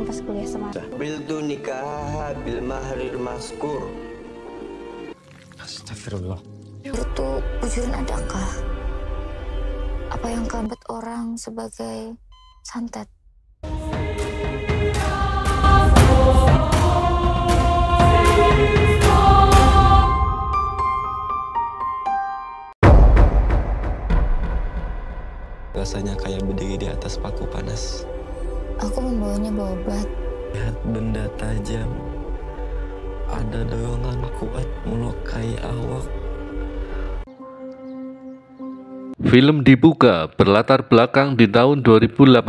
pas kuliah sama. Biltu nikah bil mahril maskur. Astagfirullah. Itu ujuran adakah? Apa yang kau buat orang sebagai santet? Rasanya kayak berdiri di atas paku panas. Aku membawanya bawa obat. Lihat benda tajam. Ada dorongan kuat melukai awak. Film dibuka berlatar belakang di tahun 2018.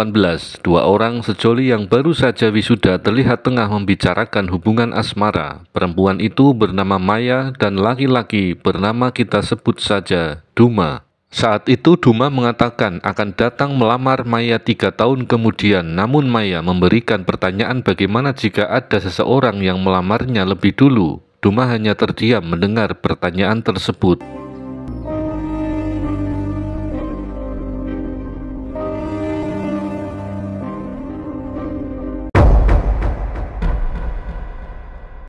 Dua orang sejoli yang baru saja wisuda terlihat tengah membicarakan hubungan asmara. Perempuan itu bernama Maya dan laki-laki bernama kita sebut saja Duma. Saat itu Duma mengatakan akan datang melamar Maya 3 tahun kemudian. Namun Maya memberikan pertanyaan bagaimana jika ada seseorang yang melamarnya lebih dulu. Duma hanya terdiam mendengar pertanyaan tersebut.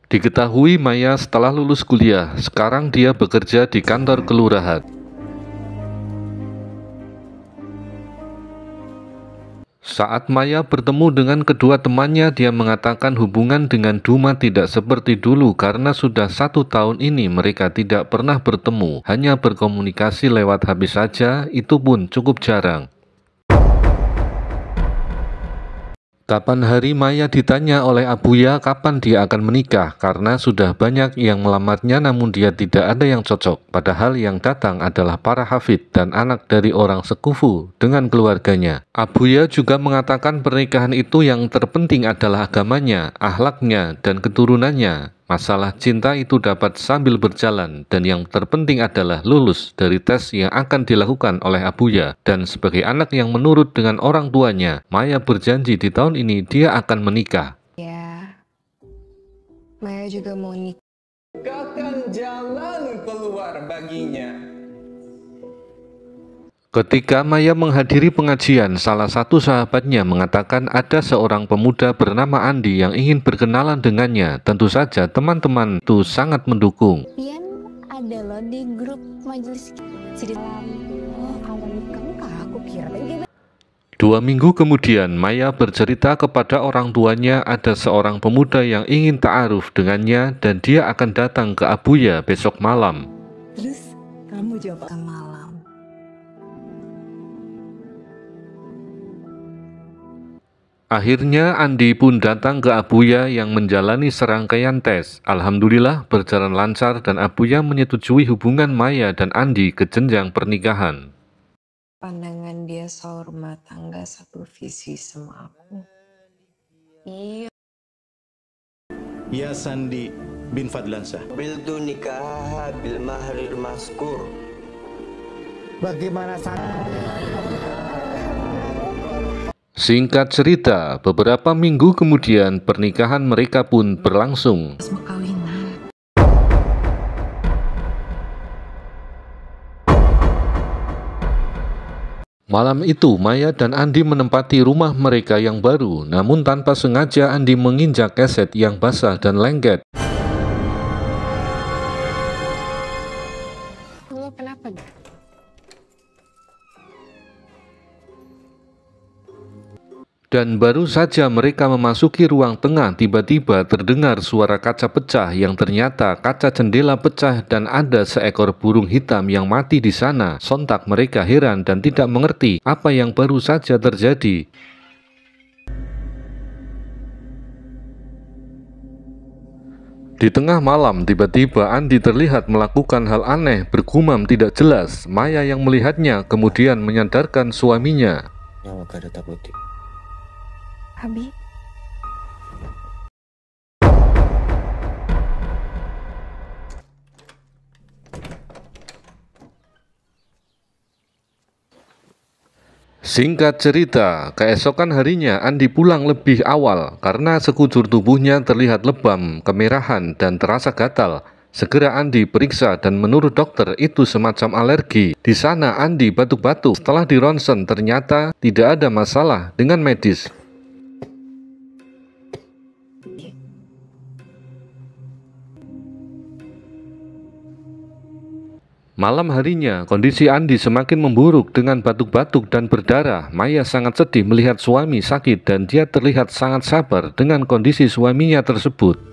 Diketahui Maya setelah lulus kuliah, sekarang dia bekerja di kantor kelurahan. Saat Maya bertemu dengan kedua temannya, dia mengatakan hubungan dengan Duma tidak seperti dulu karena sudah 1 tahun ini mereka tidak pernah bertemu, hanya berkomunikasi lewat HP saja, itu pun cukup jarang. Kapan hari Maya ditanya oleh Abuya kapan dia akan menikah karena sudah banyak yang melamarnya namun dia tidak ada yang cocok. Padahal yang datang adalah para hafid dan anak dari orang sekufu dengan keluarganya. Abuya juga mengatakan pernikahan itu yang terpenting adalah agamanya, akhlaknya, dan keturunannya. Masalah cinta itu dapat sambil berjalan dan yang terpenting adalah lulus dari tes yang akan dilakukan oleh Abuya. Dan sebagai anak yang menurut dengan orang tuanya, Maya berjanji di tahun ini dia akan menikah. Ya, Maya juga mau nikah. Bukakan jalan keluar baginya. Ketika Maya menghadiri pengajian, salah satu sahabatnya mengatakan ada seorang pemuda bernama Andi yang ingin berkenalan dengannya. Tentu saja teman-teman itu sangat mendukung. Pian ada loh di grup majelis Sidilam. Oh, kalau nikah aku kira tadi 2 minggu kemudian, Maya bercerita kepada orang tuanya ada seorang pemuda yang ingin ta'aruf dengannya dan dia akan datang ke Abuya besok malam. Terus kamu jawab malam. Akhirnya Andi pun datang ke Abuya yang menjalani serangkaian tes. Alhamdulillah berjalan lancar dan Abuya menyetujui hubungan Maya dan Andi ke jenjang pernikahan. Pandangan dia soal rumah tangga satu visi sama aku. Iya. Ya Sandi bin Fadlansyah. Biltu nikah bil mahril maskur. Bagaimana Singkat cerita, beberapa minggu kemudian pernikahan mereka pun berlangsung. Malam itu, Maya dan Andi menempati rumah mereka yang baru, namun tanpa sengaja Andi menginjak keset yang basah dan lengket. Lo kenapa? Dan baru saja mereka memasuki ruang tengah, tiba-tiba terdengar suara kaca pecah yang ternyata kaca jendela pecah dan ada seekor burung hitam yang mati di sana. Sontak mereka heran dan tidak mengerti apa yang baru saja terjadi. Di tengah malam, tiba-tiba Andi terlihat melakukan hal aneh, bergumam tidak jelas. Maya yang melihatnya kemudian menyadarkan suaminya. Nyawa kada takuti. Abi. Singkat cerita, keesokan harinya Andi pulang lebih awal karena sekujur tubuhnya terlihat lebam, kemerahan, dan terasa gatal. Segera Andi periksa dan menurut dokter itu semacam alergi. Di sana Andi batuk-batuk. Setelah di ronsen ternyata tidak ada masalah dengan medis. Malam harinya, kondisi Andi semakin memburuk dengan batuk-batuk dan berdarah. Maya sangat sedih melihat suami sakit dan dia terlihat sangat sabar dengan kondisi suaminya tersebut.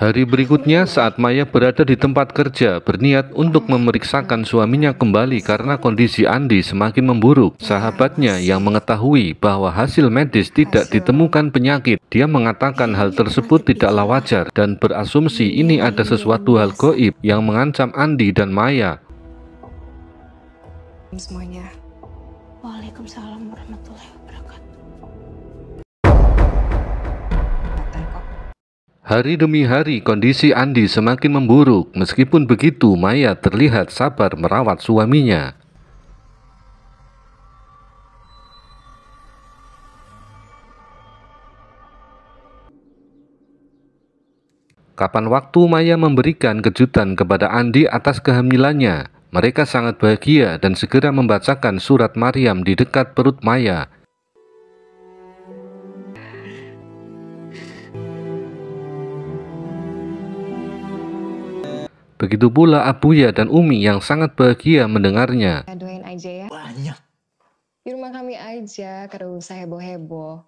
Hari berikutnya saat Maya berada di tempat kerja berniat untuk memeriksakan suaminya kembali karena kondisi Andi semakin memburuk. Sahabatnya yang mengetahui bahwa hasil medis tidak ditemukan penyakit, dia mengatakan hal tersebut tidaklah wajar dan berasumsi ini ada sesuatu hal gaib yang mengancam Andi dan Maya. Semuanya. Waalaikumsalam warahmatullahi wabarakatuh. Hari demi hari kondisi Andi semakin memburuk. Meskipun begitu, Maya terlihat sabar merawat suaminya. Kapan waktu Maya memberikan kejutan kepada Andi atas kehamilannya. Mereka sangat bahagia dan segera membacakan surat Maryam di dekat perut Maya. Begitu pula Abuya dan Umi yang sangat bahagia mendengarnya. Doain aja ya. Banyak. Di rumah kami aja, kada usah heboh-heboh.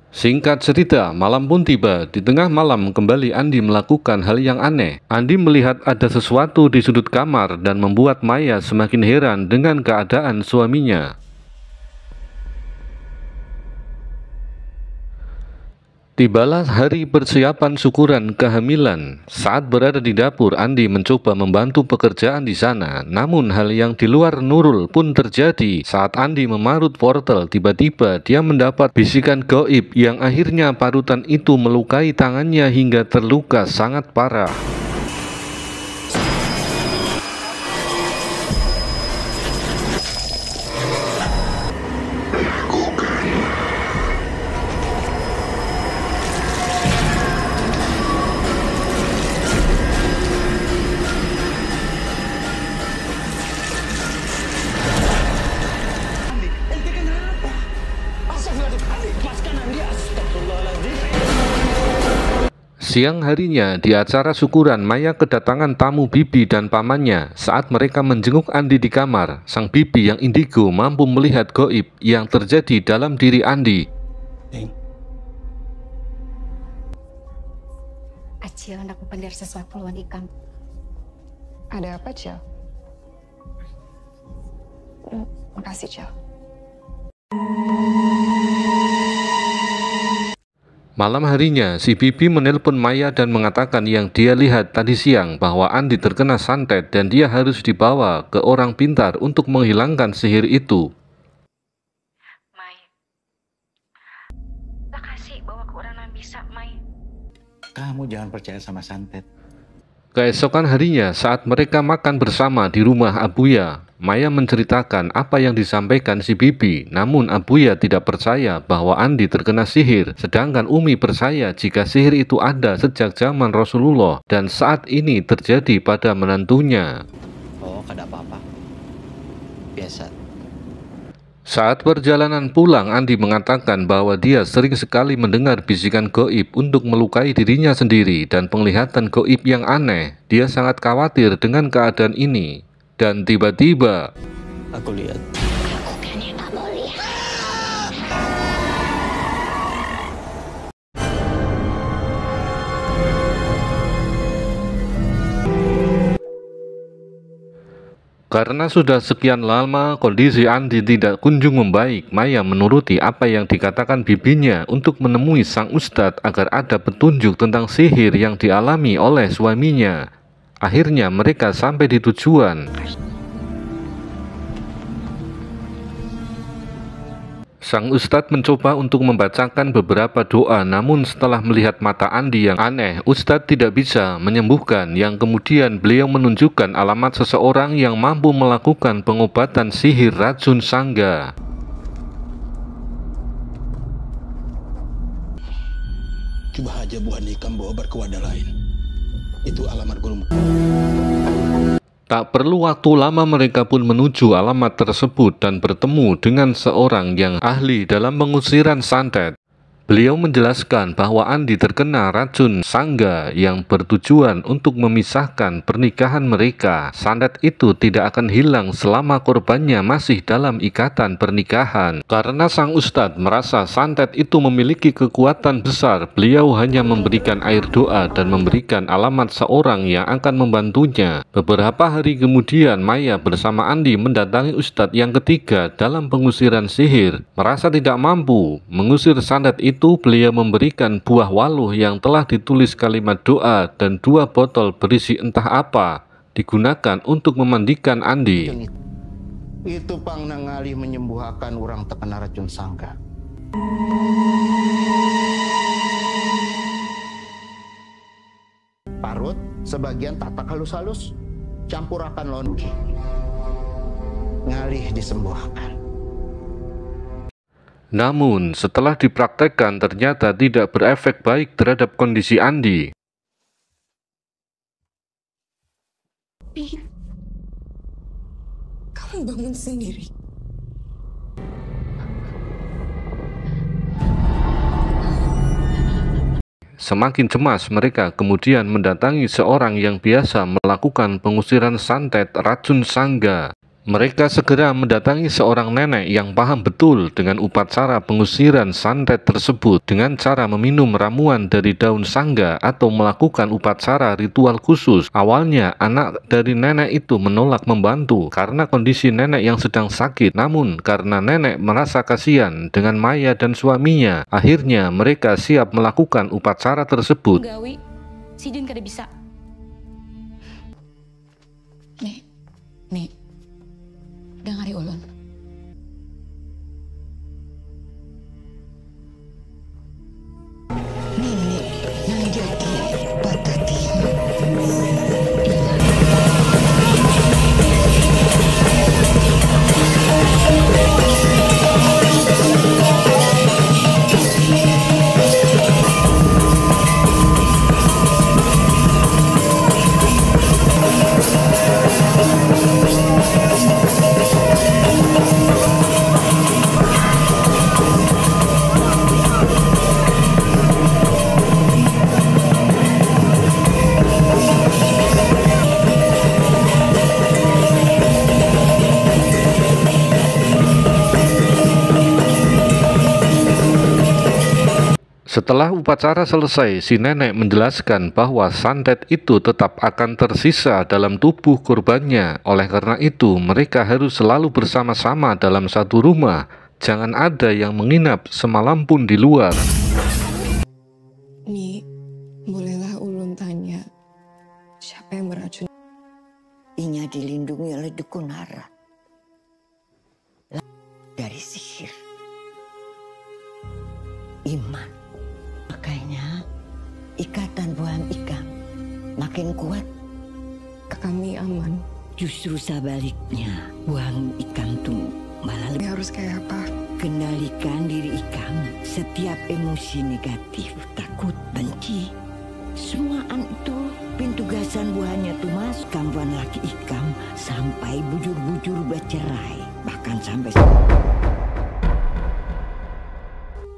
Singkat cerita, malam pun tiba. Di tengah malam kembali Andi melakukan hal yang aneh. Andi melihat ada sesuatu di sudut kamar dan membuat Maya semakin heran dengan keadaan suaminya. Tibalah hari persiapan syukuran kehamilan. Saat berada di dapur, Andi mencoba membantu pekerjaan di sana. Namun hal yang di luar Nurul pun terjadi. Saat Andi memarut wortel, tiba-tiba dia mendapat bisikan gaib yang akhirnya parutan itu melukai tangannya hingga terluka sangat parah. Siang harinya, di acara syukuran, Maya kedatangan tamu bibi dan pamannya. Saat mereka menjenguk Andi di kamar, sang bibi yang indigo mampu melihat gaib yang terjadi dalam diri Andi. Acil hendak mempendir sesuatu lawan ikan. Ada apa, Cil? Makasih, Cil. Malam harinya, si bibi menelpon Maya dan mengatakan yang dia lihat tadi siang bahwa Andi terkena santet dan dia harus dibawa ke orang pintar untuk menghilangkan sihir itu. Mai, tak kasih bawa ke orang yang bisa, Mai. Kamu jangan percaya sama santet. Keesokan harinya, saat mereka makan bersama di rumah Abuya, Maya menceritakan apa yang disampaikan si bibi. Namun Abuya tidak percaya bahwa Andi terkena sihir, sedangkan Umi percaya jika sihir itu ada sejak zaman Rasulullah dan saat ini terjadi pada menantunya. Oh, kada apa-apa. Biasa. Saat perjalanan pulang, Andi mengatakan bahwa dia sering sekali mendengar bisikan gaib untuk melukai dirinya sendiri dan penglihatan gaib yang aneh. Dia sangat khawatir dengan keadaan ini. Dan tiba-tiba, Aku lihat. Aku kan yang kamu lihat. karena sudah sekian lama kondisi Andi tidak kunjung membaik, Maya menuruti apa yang dikatakan bibinya untuk menemui sang ustadz agar ada petunjuk tentang sihir yang dialami oleh suaminya. Akhirnya mereka sampai di tujuan. Sang ustadz mencoba untuk membacakan beberapa doa, namun setelah melihat mata Andi yang aneh, ustadz tidak bisa menyembuhkan, yang kemudian beliau menunjukkan alamat seseorang yang mampu melakukan pengobatan sihir racun sangga. Coba aja Bu Handikam bawa berkewadah lain. Itu alamat guru. Tak perlu waktu lama mereka pun menuju alamat tersebut dan bertemu dengan seorang yang ahli dalam pengusiran santet. Beliau menjelaskan bahwa Andi terkena racun sangga yang bertujuan untuk memisahkan pernikahan mereka. Santet itu tidak akan hilang selama korbannya masih dalam ikatan pernikahan. Karena sang ustadz merasa santet itu memiliki kekuatan besar, beliau hanya memberikan air doa dan memberikan alamat seorang yang akan membantunya. Beberapa hari kemudian, Maya bersama Andi mendatangi ustadz yang ketiga dalam pengusiran sihir. Merasa tidak mampu mengusir santet itu, beliau memberikan buah waluh yang telah ditulis kalimat doa dan 2 botol berisi entah apa digunakan untuk memandikan Andi. Itu pang nangali menyembuhkan orang terkena racun sangga. Parut sebagian tatak halus-halus, campurakan lonji, ngalih disembuhkan. Namun, setelah dipraktekkan ternyata tidak berefek baik terhadap kondisi Andi. Kamu bangun sendiri. Semakin cemas, mereka kemudian mendatangi seorang yang biasa melakukan pengusiran santet racun sangga. Mereka segera mendatangi seorang nenek yang paham betul dengan upacara pengusiran santet tersebut dengan cara meminum ramuan dari daun sangga atau melakukan upacara ritual khusus. Awalnya anak dari nenek itu menolak membantu karena kondisi nenek yang sedang sakit. Namun karena nenek merasa kasihan dengan Maya dan suaminya, akhirnya mereka siap melakukan upacara tersebut. Gawi, Sidin kada bisa. Nih. Dengari ulun. Nenek yang jadi patati. Setelah upacara selesai, si nenek menjelaskan bahwa santet itu tetap akan tersisa dalam tubuh korbannya. Oleh karena itu, mereka harus selalu bersama-sama dalam satu rumah. Jangan ada yang menginap semalam pun di luar. Nih, bolehlah ulun tanya, siapa yang beracun? Inya dilindungi oleh dukun hara dari sihir. Iman. Makanya ikatan buaham ikam makin kuat. Kami aman. Justru sebaliknya, buaham ikam tuh malah Ini harus kayak apa? kendalikan diri ikam. Setiap emosi negatif, takut, benci, semuaan itu pintugasan buahnya tuh mas kampuan laki ikam sampai bujur-bujur bercerai, bahkan sampai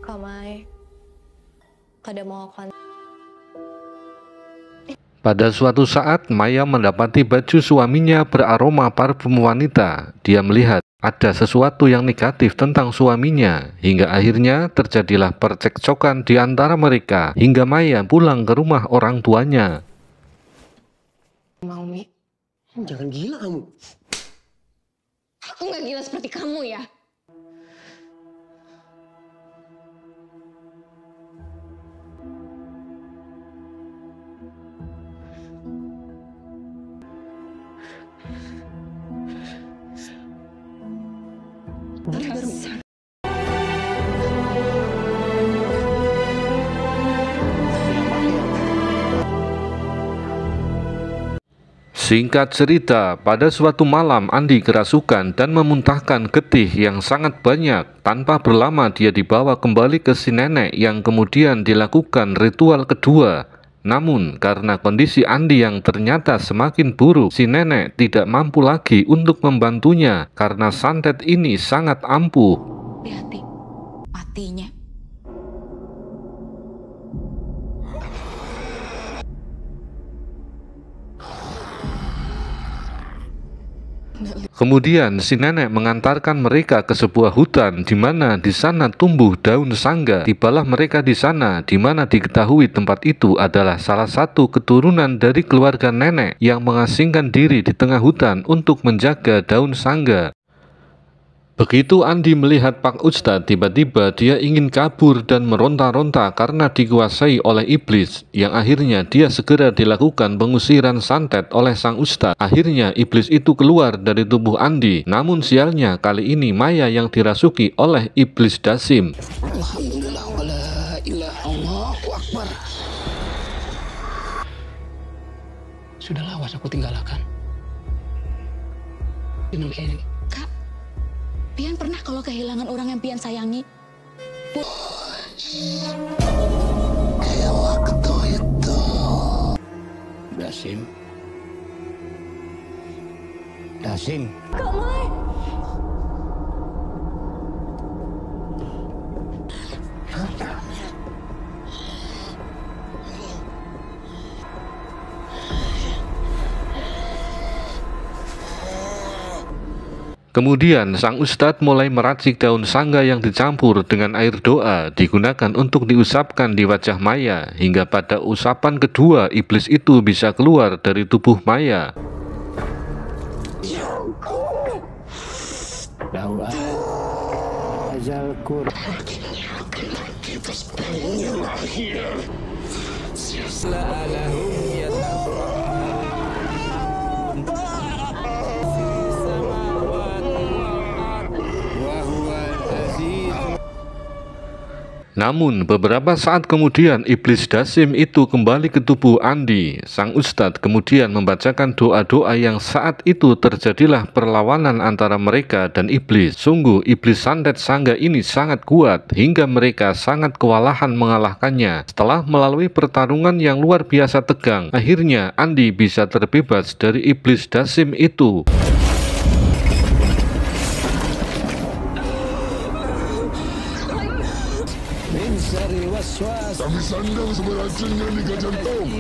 Kamai, kada mau kon. Pada suatu saat, Maya mendapati baju suaminya beraroma parfum wanita. Dia melihat ada sesuatu yang negatif tentang suaminya, hingga akhirnya terjadilah percekcokan di antara mereka, hingga Maya pulang ke rumah orang tuanya. Mau Mi? Jangan gila kamu. Aku nggak gila seperti kamu ya. Singkat cerita, pada suatu malam Andi kerasukan dan memuntahkan getih yang sangat banyak. Tanpa berlama dia dibawa kembali ke si nenek yang kemudian dilakukan ritual kedua. Namun karena kondisi Andi yang ternyata semakin buruk, si nenek tidak mampu lagi untuk membantunya karena santet ini sangat ampuh. Hati-hati, matinya. Kemudian si nenek mengantarkan mereka ke sebuah hutan di mana di sana tumbuh daun sangga. Tibalah mereka di sana, di mana diketahui tempat itu adalah salah satu keturunan dari keluarga nenek yang mengasingkan diri di tengah hutan untuk menjaga daun sangga. Begitu Andi melihat Pak Ustadz, tiba-tiba dia ingin kabur dan meronta-ronta karena dikuasai oleh iblis, yang akhirnya dia segera dilakukan pengusiran santet oleh sang Ustadz. Akhirnya iblis itu keluar dari tubuh Andi, namun sialnya kali ini Maya yang dirasuki oleh iblis Dasim. Alhamdulillah, wala ilaha Allahu Akbar. Sudah lawas aku tinggalkan. Ini. Kak, Pian pernah kalau kehilangan orang yang Pian sayangi? Kayak waktu itu. Dasim. Kak Mai. Kemudian sang Ustadz mulai meracik daun sangga yang dicampur dengan air doa, digunakan untuk diusapkan di wajah Maya, hingga pada usapan kedua iblis itu bisa keluar dari tubuh Maya. Namun beberapa saat kemudian iblis Dasim itu kembali ke tubuh Andi. Sang Ustadz kemudian membacakan doa-doa yang saat itu terjadilah perlawanan antara mereka dan iblis. Sungguh iblis santet sangga ini sangat kuat hingga mereka sangat kewalahan mengalahkannya. Setelah melalui pertarungan yang luar biasa tegang, akhirnya Andi bisa terbebas dari iblis Dasim itu. Kami sandang seberacunnya di jantung.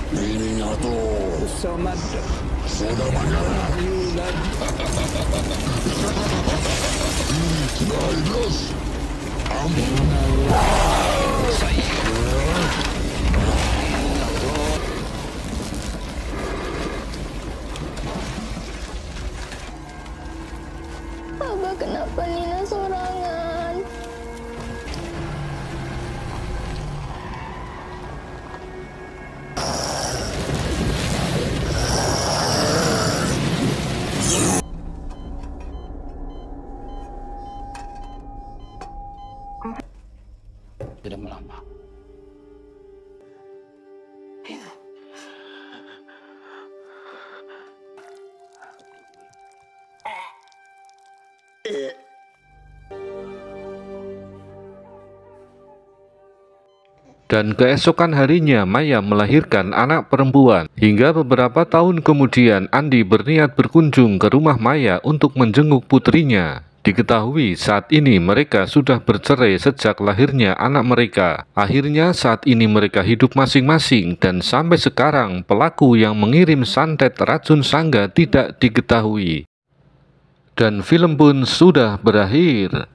Ini nyatu. Sudah menyerah. Sudah iblis. Ampun. Abah, kenapa Nina sorangan? Tidak melama. Dan keesokan harinya Maya melahirkan anak perempuan. Hingga beberapa tahun kemudian Andi berniat berkunjung ke rumah Maya untuk menjenguk putrinya. Diketahui saat ini mereka sudah bercerai sejak lahirnya anak mereka. Akhirnya saat ini mereka hidup masing-masing dan sampai sekarang pelaku yang mengirim santet racun sangga tidak diketahui. Dan film pun sudah berakhir.